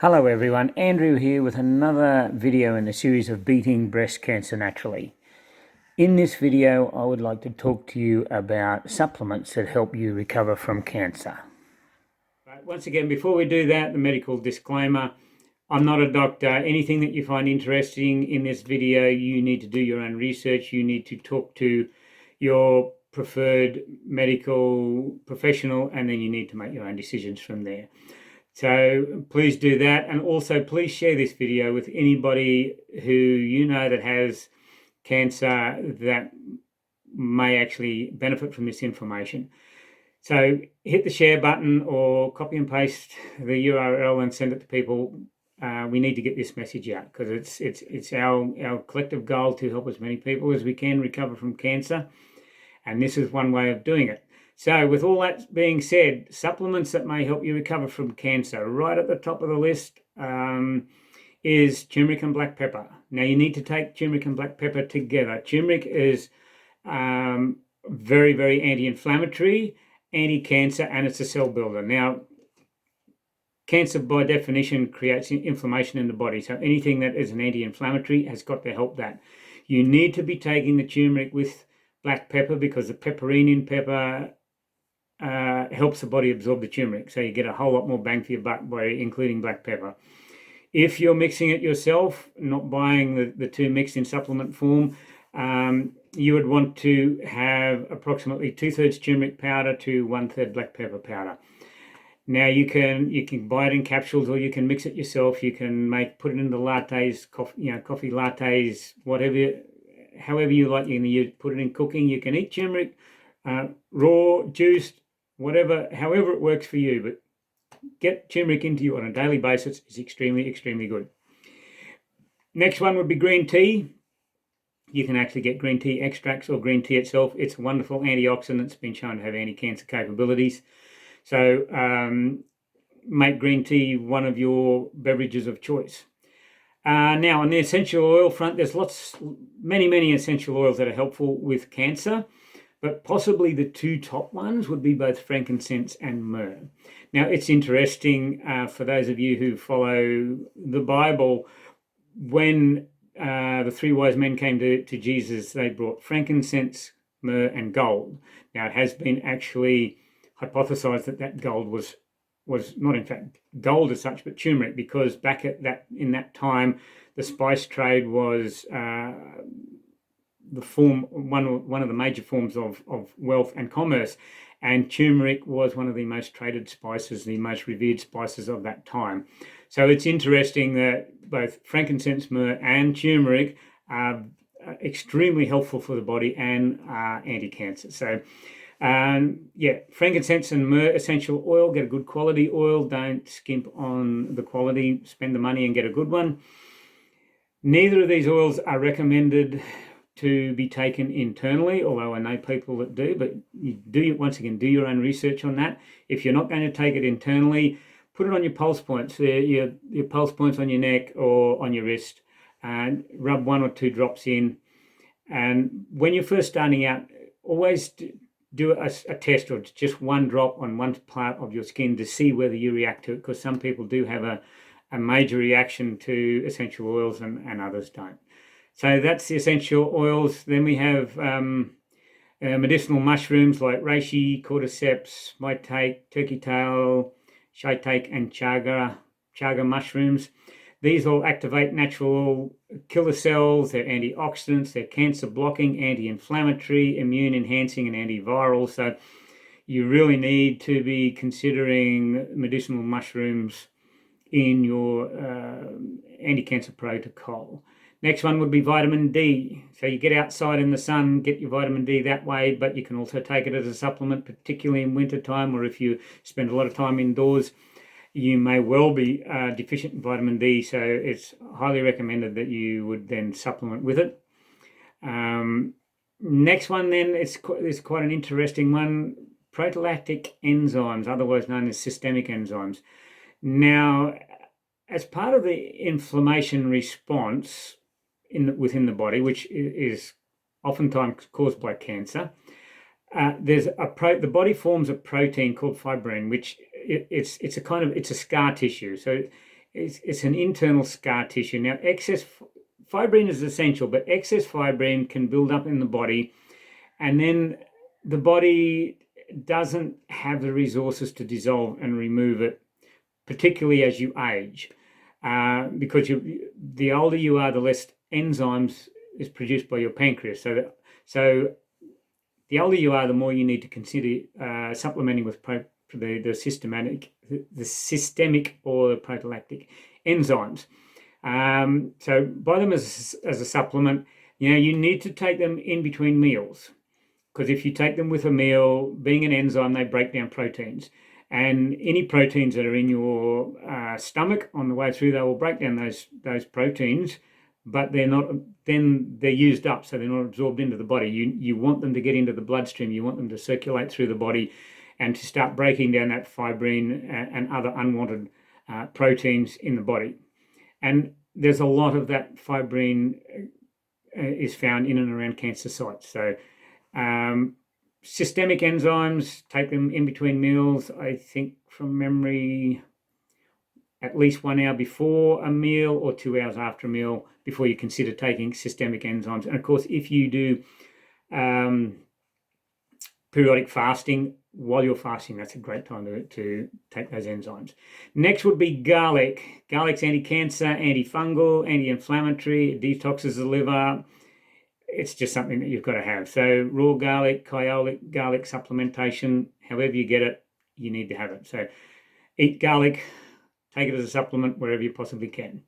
Hello everyone, Andrew here with another video in the series of beating breast cancer naturally. In this video, I would like to talk to you about supplements that help you recover from cancer. Right, once again, before we do that, the medical disclaimer. I'm not a doctor. Anything that you find interesting in this video, you need to do your own research. You need to talk to your preferred medical professional, and then you need to make your own decisions from there. So please do that, and also please share this video with anybody who you know that has cancer that may actually benefit from this information. So hit the share button or copy and paste the URL and send it to people. We need to get this message out because it's our collective goal to help as many people as we can recover from cancer, and this is one way of doing it. So with all that being said, supplements that may help you recover from cancer, right at the top of the list is turmeric and black pepper. Now you need to take turmeric and black pepper together. Turmeric is very, very anti-inflammatory, anti-cancer, and it's a cell builder. Now, cancer by definition creates inflammation in the body. So anything that is an anti-inflammatory has got to help that. You need to be taking the turmeric with black pepper because the pepperine in pepper helps the body absorb the turmeric, so you get a whole lot more bang for your buck by including black pepper. If you're mixing it yourself, not buying the two mixed in supplement form, you would want to have approximately 2/3 turmeric powder to 1/3 black pepper powder. Now you can buy it in capsules or you can mix it yourself. You can put it in the lattes, coffee lattes, whatever, however you like. You can put it in cooking. You can eat turmeric raw, juiced, whatever, however it works for you, but get turmeric into you on a daily basis is extremely, extremely good. Next one would be green tea. You can actually get green tea extracts or green tea itself. It's a wonderful antioxidant. It's been shown to have anti-cancer capabilities. So make green tea one of your beverages of choice. Now on the essential oil front, there's many essential oils that are helpful with cancer. But possibly the two top ones would be both frankincense and myrrh. Now, it's interesting for those of you who follow the Bible, when the three wise men came to Jesus, they brought frankincense, myrrh, and gold. Now, it has been actually hypothesized that gold was not in fact gold as such, but turmeric, because back in that time, the spice trade was one of the major forms of wealth and commerce, and turmeric was one of the most traded spices, the most revered spices of that time. So it's interesting that both frankincense, myrrh, and turmeric are extremely helpful for the body and are anti-cancer. So frankincense and myrrh essential oil, get a good quality oil. Don't skimp on the quality, spend the money and get a good one. Neither of these oils are recommended to be taken internally, although I know people that do, but once again, do your own research on that. If you're not going to take it internally, put it on your pulse points, your pulse points on your neck or on your wrist, and rub 1 or 2 drops in. And when you're first starting out, always do a test of just 1 drop on one part of your skin to see whether you react to it, because some people do have a major reaction to essential oils and others don't. So that's the essential oils. Then we have medicinal mushrooms like reishi, cordyceps, maitake, turkey tail, shiitake, and chaga mushrooms. These all activate natural killer cells. They're antioxidants, they're cancer blocking, anti-inflammatory, immune enhancing, and antiviral. So you really need to be considering medicinal mushrooms in your anti-cancer protocol. Next one would be vitamin D. So you get outside in the sun, get your vitamin D that way, but you can also take it as a supplement, particularly in wintertime, or if you spend a lot of time indoors, you may well be deficient in vitamin D. So it's highly recommended that you would then supplement with it. Next one then is quite an interesting one, proteolactic enzymes, otherwise known as systemic enzymes. Now, as part of the inflammation response within the body, which is oftentimes caused by cancer, the body forms a protein called fibrin, which it's a scar tissue. So it's an internal scar tissue. Now, excess fibrine is essential, but excess fibrine can build up in the body, and then the body doesn't have the resources to dissolve and remove it, particularly as you age, because the older you are, the less enzymes is produced by your pancreas. So the older you are, the more you need to consider supplementing with the systemic or proteolactic enzymes. So buy them as a supplement. You need to take them in between meals, because if you take them with a meal, being an enzyme, they break down proteins. And any proteins that are in your stomach on the way through, they will break down those proteins, but they're used up, so they're not absorbed into the body. You want them to get into the bloodstream. You want them to circulate through the body and to start breaking down that fibrine and other unwanted proteins in the body. And there's a lot of that fibrine is found in and around cancer sites. So systemic enzymes, take them in between meals. I think from memory, at least 1 hour before a meal or 2 hours after a meal before you consider taking systemic enzymes. And of course, if you do periodic fasting, while you're fasting, that's a great time to take those enzymes. Next would be garlic. Garlic's anti-cancer, antifungal, anti-inflammatory, it detoxes the liver. It's just something that you've got to have. So raw garlic, kyolic garlic supplementation, however you get it, you need to have it. So eat garlic, take it as a supplement wherever you possibly can.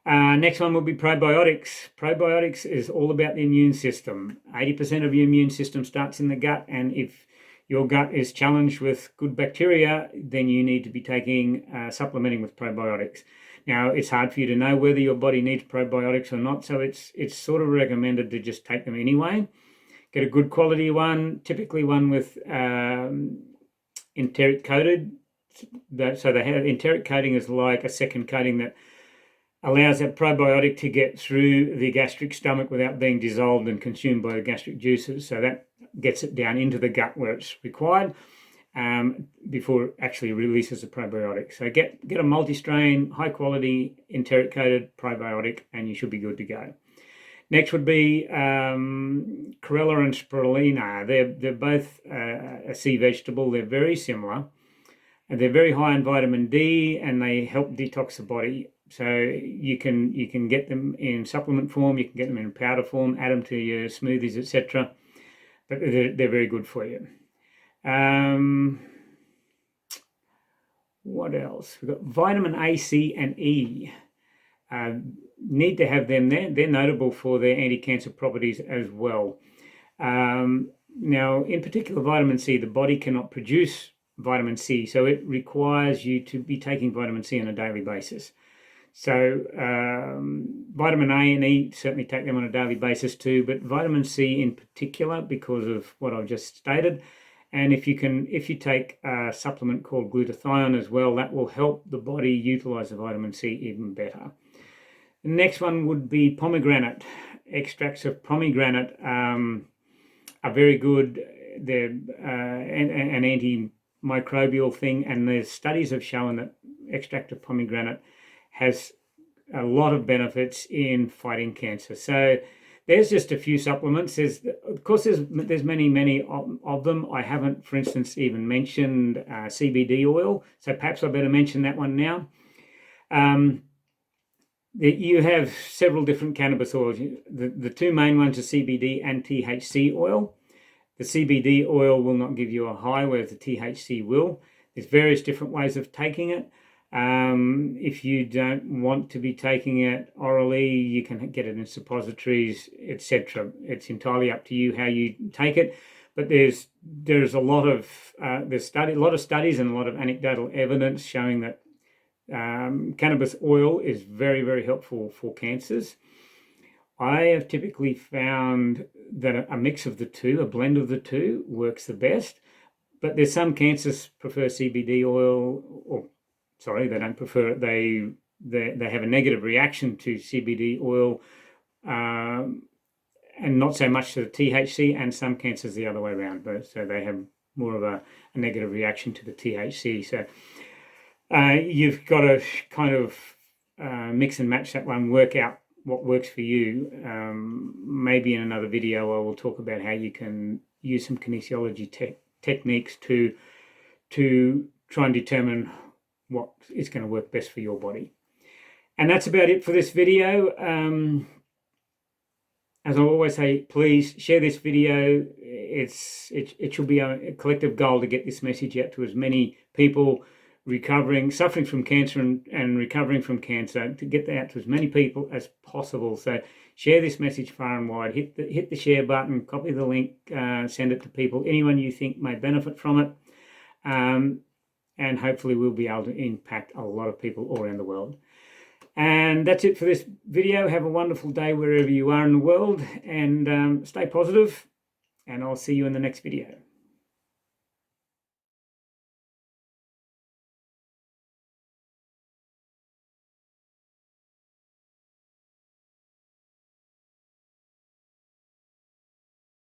Next one will be probiotics. Probiotics is all about the immune system. 80% of your immune system starts in the gut, and if your gut is challenged with good bacteria, then you need to be taking supplementing with probiotics. Now, it's hard for you to know whether your body needs probiotics or not, so it's sort of recommended to just take them anyway. Get a good quality one, typically one with enteric coated. So they have enteric coating is like a second coating that allows that probiotic to get through the gastric stomach without being dissolved and consumed by the gastric juices. So that gets it down into the gut where it's required before it actually releases the probiotic. So get a multi-strain, high-quality, enteric-coated probiotic, and you should be good to go. Next would be chlorella and spirulina. They're both a sea vegetable. They're very similar, and they're very high in vitamin D, and they help detox the body. So you can get them in supplement form, you can get them in powder form, add them to your smoothies, etc. But they're very good for you. What else? We've got vitamin A, C, and E. Need to have them there. They're notable for their anti-cancer properties as well. Now, in particular, vitamin C, the body cannot produce vitamin C, so it requires you to be taking vitamin C on a daily basis. So vitamin A and E, certainly take them on a daily basis too, but vitamin C in particular because of what I've just stated. And if you take a supplement called glutathione as well, that will help the body utilize the vitamin C even better. The next one would be pomegranate. Extracts of pomegranate are very good. They're an antimicrobial thing, and the studies have shown that extract of pomegranate has a lot of benefits in fighting cancer. So there's just a few supplements. Of course, there's many of them. I haven't, for instance, even mentioned CBD oil, so perhaps I better mention that one now. You have several different cannabis oils. The two main ones are CBD and THC oil. The CBD oil will not give you a high, whereas the THC will. There's various different ways of taking it. If you don't want to be taking it orally, you can get it in suppositories, etc. It's entirely up to you how you take it. But there's a lot of studies and a lot of anecdotal evidence showing that cannabis oil is very, very helpful for cancers. I have typically found that a mix of the two, a blend of the two, works the best. But there's some cancers prefer CBD oil, or sorry, they don't prefer it. They have a negative reaction to CBD oil, and not so much to the THC. And some cancers the other way around, so they have more of a negative reaction to the THC. So You've got to kind of mix and match that one, work out what works for you. Maybe in another video I will talk about how you can use some kinesiology techniques to try and determine what is going to work best for your body. And that's about it for this video. As I always say, please share this video. It should be a collective goal to get this message out to as many people suffering from cancer and recovering from cancer, to get that out to as many people as possible. So share this message far and wide. Hit the share button, copy the link, send it to people, anyone you think may benefit from it. And hopefully we'll be able to impact a lot of people all around the world. And that's it for this video. Have a wonderful day wherever you are in the world, and stay positive, and I'll see you in the next video.